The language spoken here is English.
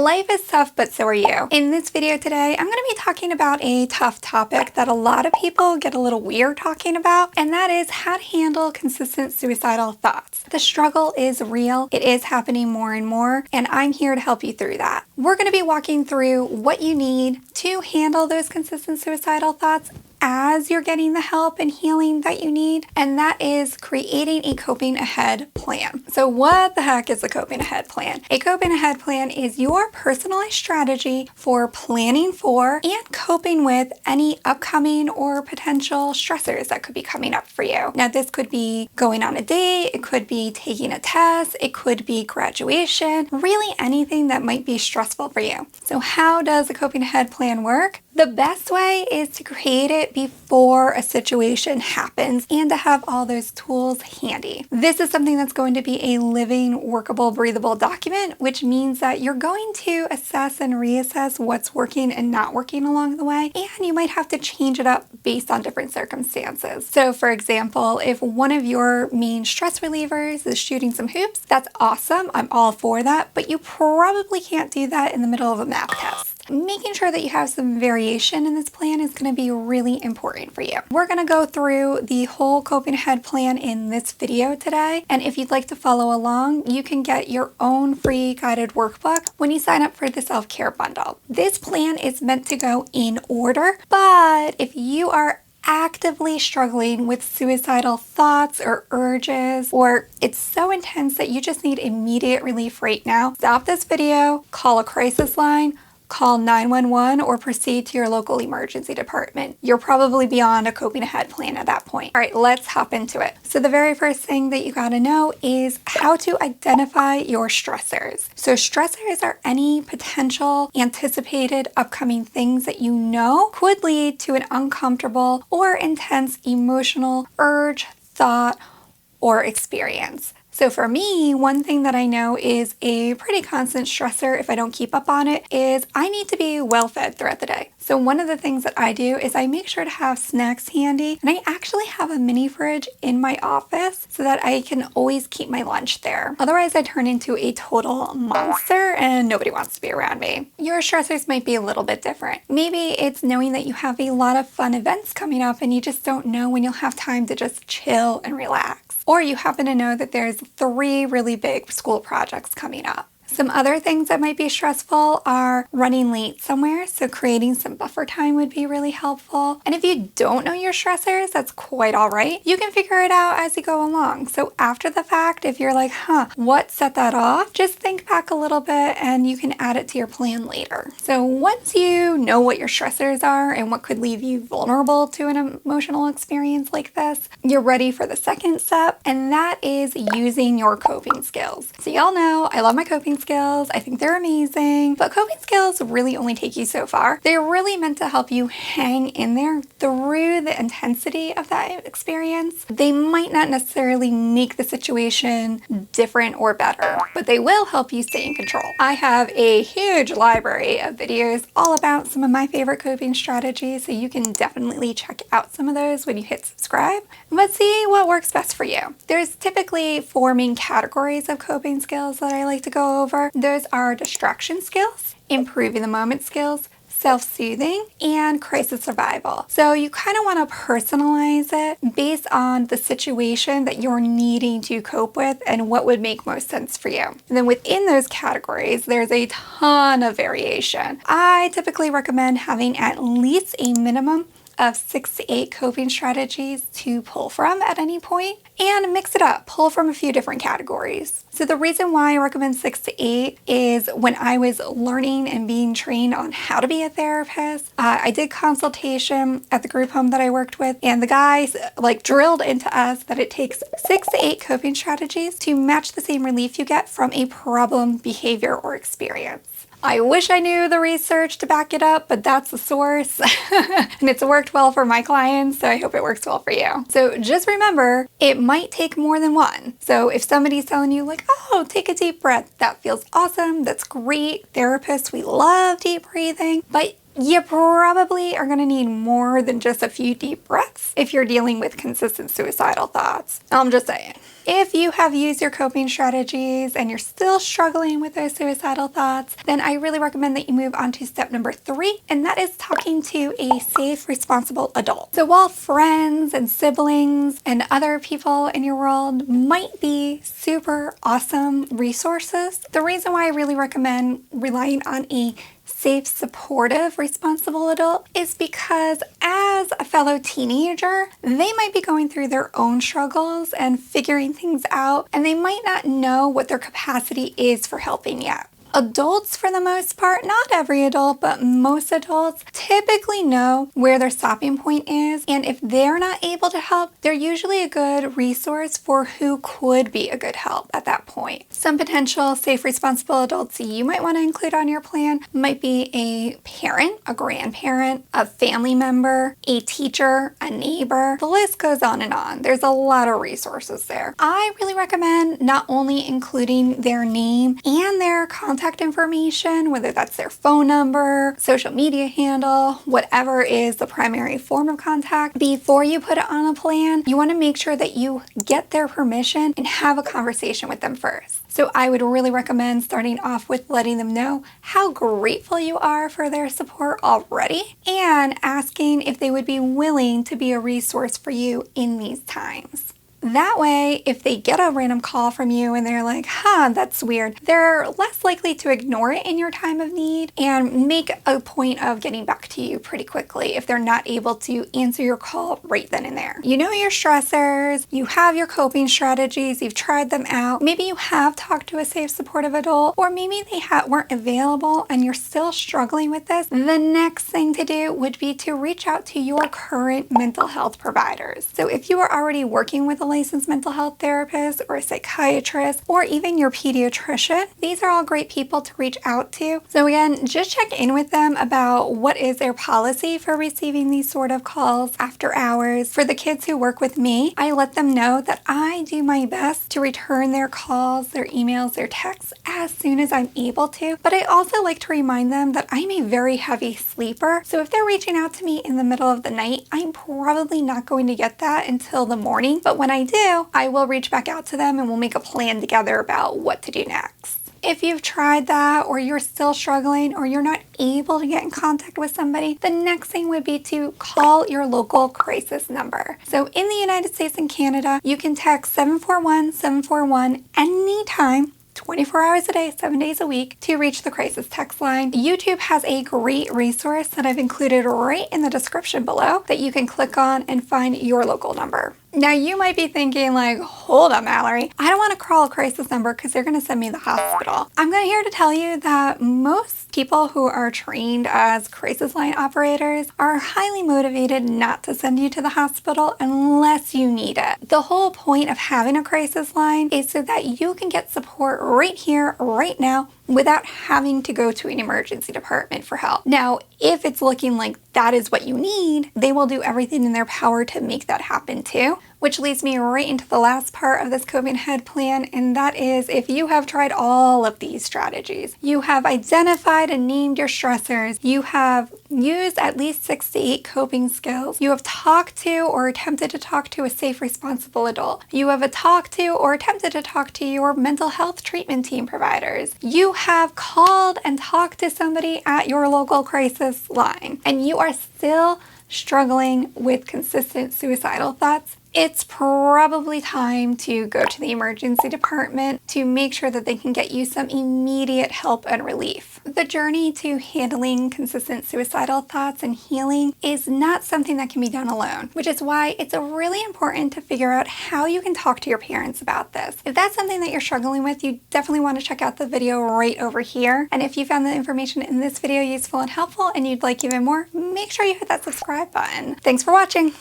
Life is tough, but so are you. In this video today, I'm going to be talking about a tough topic that a lot of people get a little weird talking about, and that is how to handle consistent suicidal thoughts. The struggle is real, it is happening more and more, and I'm here to help you through that. We're going to be walking through what you need to handle those consistent suicidal thoughts as you're getting the help and healing that you need, and that is creating a coping ahead plan. So what the heck is a coping ahead plan? A coping ahead plan is your personalized strategy for planning for and coping with any upcoming or potential stressors that could be coming up for you. Now, this could be going on a date, it could be taking a test, it could be graduation, really anything that might be stressful for you. So how does a coping ahead plan work? The best way is to create it before a situation happens and to have all those tools handy. This is something that's going to be a living, workable, breathable document, which means that you're going to assess and reassess what's working and not working along the way, and you might have to change it up based on different circumstances. So for example, if one of your main stress relievers is shooting some hoops, that's awesome. I'm all for that, but you probably can't do that in the middle of a math test. Making sure that you have some variation in this plan is going to be really important for you. We're going to go through the whole coping ahead plan in this video today, and if you'd like to follow along, you can get your own free guided workbook when you sign up for the self-care bundle. This plan is meant to go in order, but if you are actively struggling with suicidal thoughts or urges, or it's so intense that you just need immediate relief right now, stop this video, call a crisis line, call 911, or proceed to your local emergency department. You're probably beyond a coping ahead plan at that point. All right, let's hop into it. So the very first thing that you gotta know is how to identify your stressors. So stressors are any potential anticipated upcoming things that you know could lead to an uncomfortable or intense emotional urge, thought, or experience. So for me, one thing that I know is a pretty constant stressor if I don't keep up on it is I need to be well fed throughout the day. So one of the things that I do is I make sure to have snacks handy, and I actually have a mini fridge in my office so that I can always keep my lunch there. Otherwise, I turn into a total monster and nobody wants to be around me. Your stressors might be a little bit different. Maybe it's knowing that you have a lot of fun events coming up and you just don't know when you'll have time to just chill and relax. Or you happen to know that there's 3 really big school projects coming up. Some other things that might be stressful are running late somewhere, so creating some buffer time would be really helpful. And if you don't know your stressors, that's quite all right. You can figure it out as you go along. So after the fact, if you're like, what set that off? Just think back a little bit and you can add it to your plan later. So once you know what your stressors are and what could leave you vulnerable to an emotional experience like this, you're ready for the second step, and that is using your coping skills. So y'all know I love my coping skills. I think they're amazing, but coping skills really only take you so far. They're really meant to help you hang in there through the intensity of that experience. They might not necessarily make the situation different or better, but they will help you stay in control. I have a huge library of videos all about some of my favorite coping strategies, so you can definitely check out some of those when you hit subscribe. But see what works best for you. There's typically 4 main categories of coping skills that I like to go over. Those are distraction skills, improving the moment skills, self-soothing, and crisis survival. So you kind of want to personalize it based on the situation that you're needing to cope with and what would make most sense for you. And then within those categories, there's a ton of variation. I typically recommend having at least a minimum of 6 to 8 coping strategies to pull from at any point, and mix it up, pull from a few different categories. So the reason why I recommend 6 to 8 is when I was learning and being trained on how to be a therapist, I did consultation at the group home that I worked with, and the guys drilled into us that it takes 6 to 8 coping strategies to match the same relief you get from a problem, behavior, or experience. I wish I knew the research to back it up, but that's the source. And it's worked well for my clients, so I hope it works well for you. So just remember, it might take more than one. So if somebody's telling you oh, take a deep breath, that feels awesome, that's great. Therapists, we love deep breathing, but You probably are going to need more than just a few deep breaths if you're dealing with consistent suicidal thoughts. I'm just saying. If you have used your coping strategies and you're still struggling with those suicidal thoughts, then I really recommend that you move on to step number 3, and that is talking to a safe, responsible adult. So while friends and siblings and other people in your world might be super awesome resources, the reason why I really recommend relying on a safe, supportive, responsible adult is because as a fellow teenager, they might be going through their own struggles and figuring things out, and they might not know what their capacity is for helping yet. Adults, for the most part, not every adult, but most adults typically know where their stopping point is, and if they're not able to help, they're usually a good resource for who could be a good help at that point. Some potential safe, responsible adults you might want to include on your plan might be a parent, a grandparent, a family member, a teacher, a neighbor. The list goes on and on. There's a lot of resources there. I really recommend not only including their name and their contact information, whether that's their phone number, social media handle, whatever is the primary form of contact. Before you put it on a plan, you want to make sure that you get their permission and have a conversation with them first. So I would really recommend starting off with letting them know how grateful you are for their support already and asking if they would be willing to be a resource for you in these times. That way, if they get a random call from you and they're like, that's weird, they're less likely to ignore it in your time of need and make a point of getting back to you pretty quickly if they're not able to answer your call right then and there. You know your stressors, you have your coping strategies, you've tried them out. Maybe you have talked to a safe, supportive adult, or maybe they weren't available and you're still struggling with this. The next thing to do would be to reach out to your current mental health providers. So if you are already working with a licensed mental health therapist or a psychiatrist or even your pediatrician, these are all great people to reach out to. So again, just check in with them about what is their policy for receiving these sort of calls after hours. For the kids who work with me, I let them know that I do my best to return their calls, their emails, their texts as soon as I'm able to, but I also like to remind them that I'm a very heavy sleeper. So if they're reaching out to me in the middle of the night, I'm probably not going to get that until the morning. But when I do, I will reach back out to them and we'll make a plan together about what to do next. If you've tried that or you're still struggling or you're not able to get in contact with somebody, the next thing would be to call your local crisis number. So in the United States and Canada, you can text 741-741 anytime, 24 hours a day, 7 days a week to reach the crisis text line. YouTube has a great resource that I've included right in the description below that you can click on and find your local number. Now you might be thinking like, hold up, Mallory, I don't want to call a crisis number because they're going to send me to the hospital. I'm here to tell you that most people who are trained as crisis line operators are highly motivated not to send you to the hospital unless you need it. The whole point of having a crisis line is so that you can get support right here, right now, without having to go to an emergency department for help. Now, if it's looking like that is what you need, they will do everything in their power to make that happen too. Which leads me right into the last part of this coping ahead plan, and that is if you have tried all of these strategies, you have identified and named your stressors, you have used at least 6 to 8 coping skills, you have talked to or attempted to talk to a safe, responsible adult, you have talked to or attempted to talk to your mental health treatment team providers, you have called and talked to somebody at your local crisis line, and you are still struggling with consistent suicidal thoughts, it's probably time to go to the emergency department to make sure that they can get you some immediate help and relief. The journey to handling consistent suicidal thoughts and healing is not something that can be done alone, which is why it's really important to figure out how you can talk to your parents about this. If that's something that you're struggling with, you definitely want to check out the video right over here. And if you found the information in this video useful and helpful and you'd like even more, make sure you hit that subscribe button. Thanks for watching.